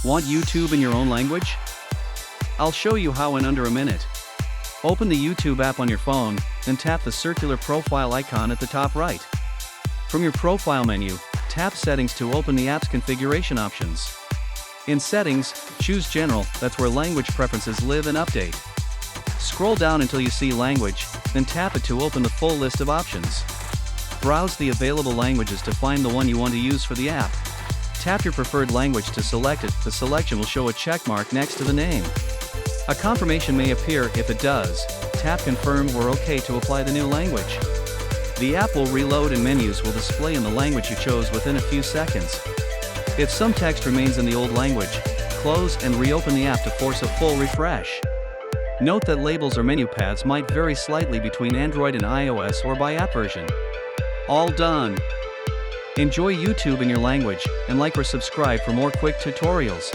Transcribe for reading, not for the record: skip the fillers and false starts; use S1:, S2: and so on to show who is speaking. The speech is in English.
S1: Want YouTube in your own language? I'll show you how in under a minute. Open the YouTube app on your phone, then tap the circular profile icon at the top right. From your profile menu, tap Settings to open the app's configuration options. In Settings, choose General, that's where language preferences live and update. Scroll down until you see Language, then tap it to open the full list of options. Browse the available languages to find the one you want to use for the app. Tap your preferred language to select it. The selection will show a check mark next to the name. A confirmation may appear. If it does, tap Confirm or OK to apply the new language. The app will reload and menus will display in the language you chose within a few seconds. If some text remains in the old language, close and reopen the app to force a full refresh. Note that labels or menu paths might vary slightly between Android and iOS or by app version. All done. Enjoy YouTube in your language, and like or subscribe for more quick tutorials.